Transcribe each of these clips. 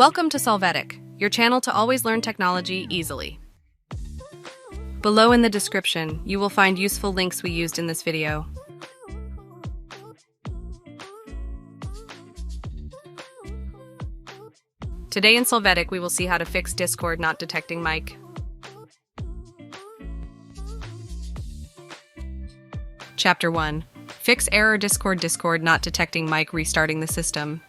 Welcome to Solvetic, your channel to always learn technology easily. Below in the description, you will find useful links we used in this video. Today in Solvetic, we will see how to fix Discord not detecting mic. Chapter 1. Fix error Discord not detecting mic restarting the system.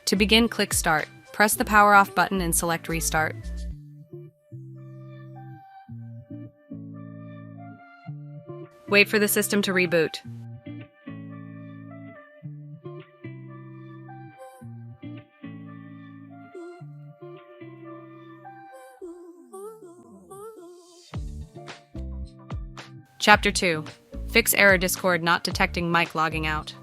To begin, click Start. Press the power off button and select Restart. Wait for the system to reboot. Chapter 2. Fix error Discord not detecting mic logging out.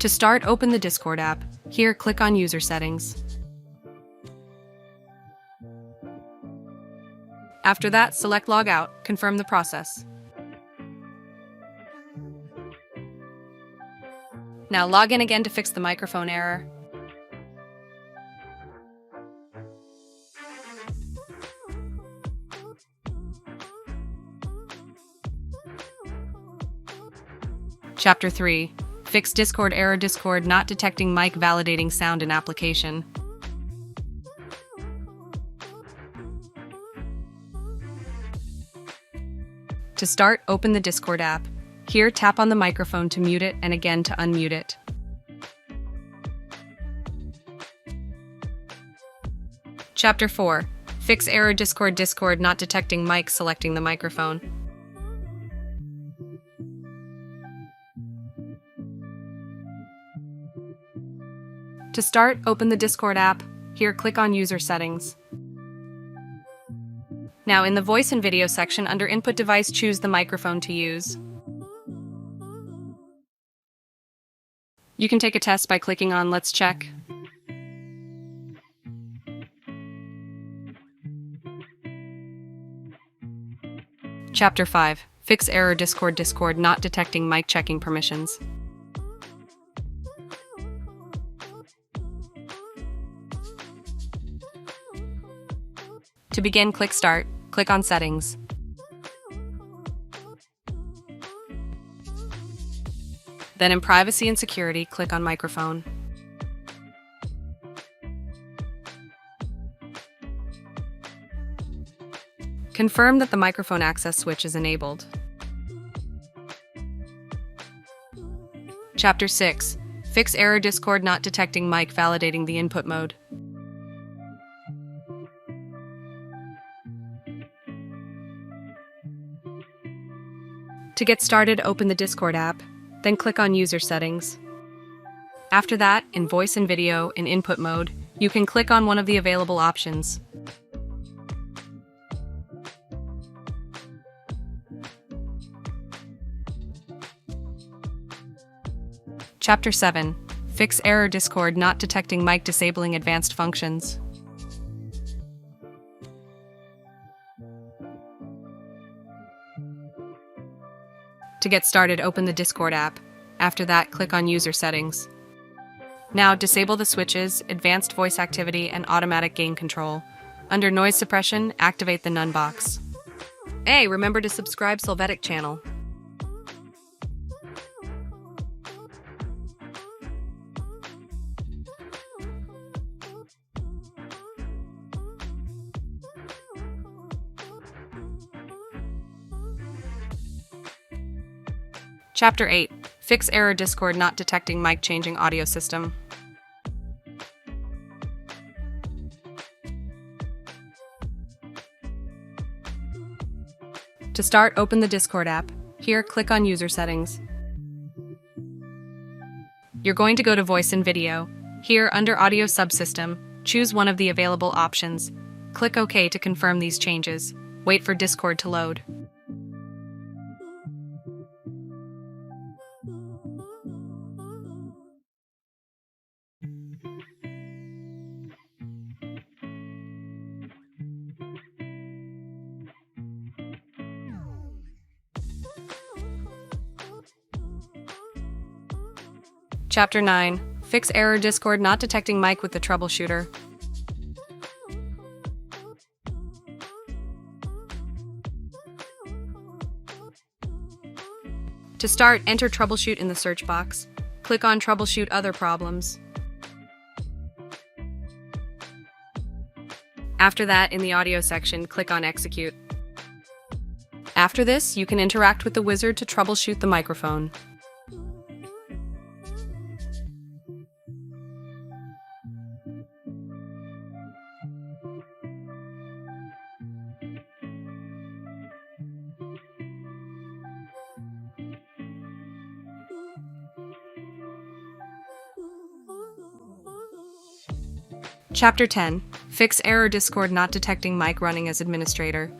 To start, open the Discord app. Here, click on User Settings. After that, select Log Out. Confirm the process. Now log in again to fix the microphone error. Chapter 3. Fix Discord error Discord not detecting mic validating sound in application. To start, open the Discord app. Here, tap on the microphone to mute it and again to unmute it. Chapter 4. Fix error Discord not detecting mic selecting the microphone. To start, open the Discord app. Here, click on User Settings. Now, in the Voice and Video section, under Input Device, choose the microphone to use. You can take a test by clicking on Let's Check. Chapter 5. Fix error Discord not detecting mic checking permissions. To begin, click Start. Click on Settings. Then in Privacy and Security, click on Microphone. Confirm that the microphone access switch is enabled. Chapter 6. Fix error Discord not detecting mic validating the input mode. To get started, open the Discord app, then click on User Settings. After that, in Voice and Video, in Input mode, you can click on one of the available options. Chapter 7. Fix error Discord not detecting mic disabling advanced functions. To get started, open the Discord app. After that, click on User Settings. Now, disable the switches, Advanced Voice Activity, and Automatic Gain Control. Under Noise Suppression, activate the None box. Hey, remember to subscribe Solvetic channel. Chapter 8. Fix error Discord not detecting mic changing audio system. To start, open the Discord app. Here, click on User Settings. You're going to go to Voice and Video. Here, under Audio Subsystem, choose one of the available options. Click OK to confirm these changes. Wait for Discord to load. Chapter 9. Fix error Discord not detecting mic with the troubleshooter. To start, enter troubleshoot in the search box. Click on troubleshoot other problems. After that, in the audio section, click on execute. After this, you can interact with the wizard to troubleshoot the microphone. Chapter 10. Fix error Discord not detecting mic running as administrator.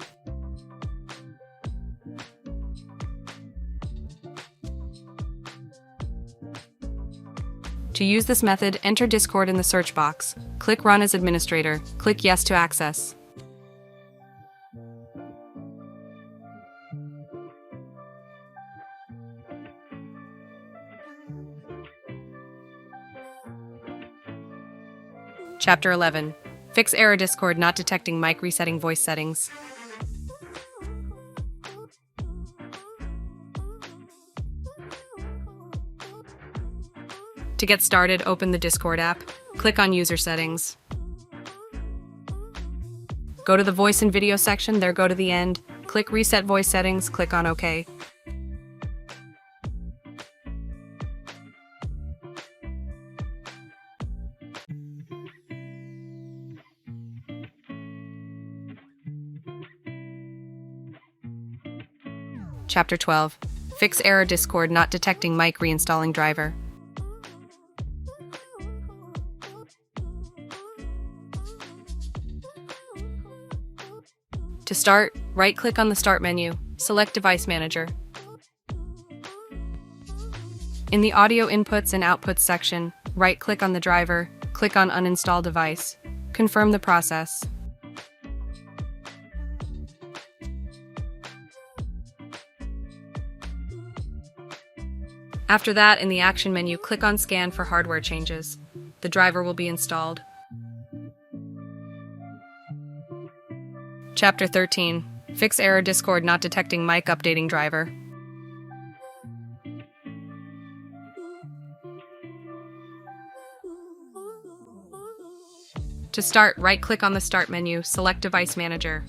To use this method, enter Discord in the search box. Click Run as administrator. Click Yes to access. Chapter 11. Fix error Discord not detecting mic resetting voice settings. To get started, open the Discord app. Click on User Settings. Go to the Voice and Video section, there go to the end. Click Reset Voice Settings, click on OK. Chapter 12. Fix error Discord not detecting mic reinstalling driver. To start, right-click on the Start menu, select Device Manager. In the Audio Inputs and Outputs section, right-click on the driver, click on Uninstall Device. Confirm the process. After that, in the Action menu, click on Scan for hardware changes. The driver will be installed. Chapter 13. Fix error Discord not detecting mic updating driver. To start, right-click on the Start menu, select Device Manager.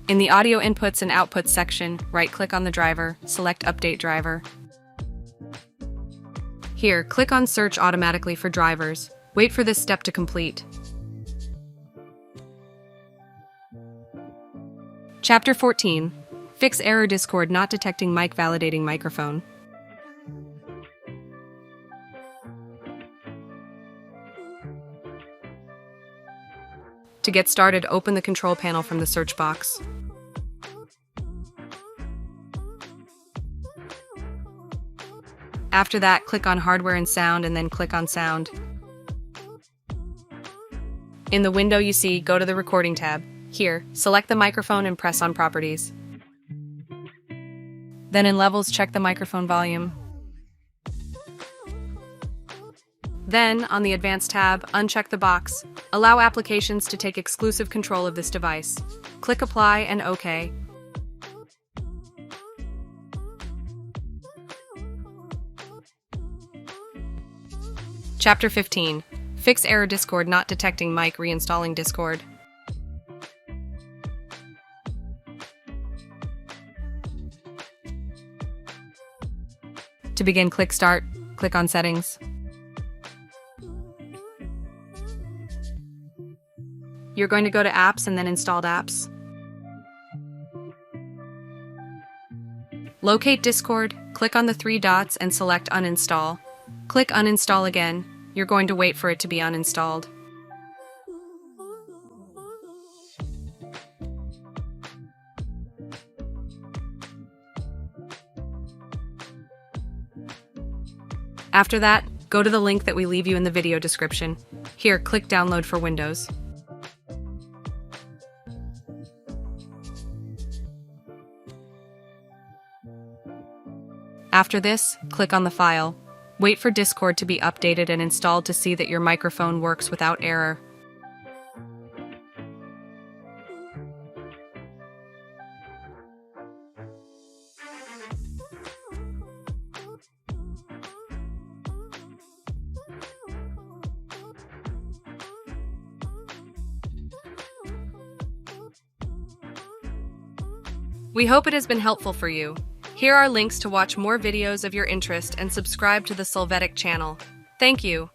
In the Audio Inputs and Outputs section, right-click on the driver, select Update Driver. Here, click on Search automatically for drivers. Wait for this step to complete. Chapter 14. Fix error Discord not detecting mic validating microphone. To get started, open the control panel from the search box. After that, click on Hardware and Sound and then click on Sound. In the window you see, go to the Recording tab. Here, select the microphone and press on Properties. Then in Levels, check the microphone volume. Then, on the Advanced tab, uncheck the box. Allow applications to take exclusive control of this device. Click Apply and OK. Chapter 15. Fix error Discord not detecting mic reinstalling Discord. To begin, click Start, click on Settings. You're going to go to Apps and then Installed Apps. Locate Discord, click on the three dots and select Uninstall. Click Uninstall again. You're going to wait for it to be uninstalled. After that, go to the link that we leave you in the video description. Here, click Download for Windows. After this, click on the file. Wait for Discord to be updated and installed to see that your microphone works without error. We hope it has been helpful for you. Here are links to watch more videos of your interest and subscribe to the Solvetic channel. Thank you.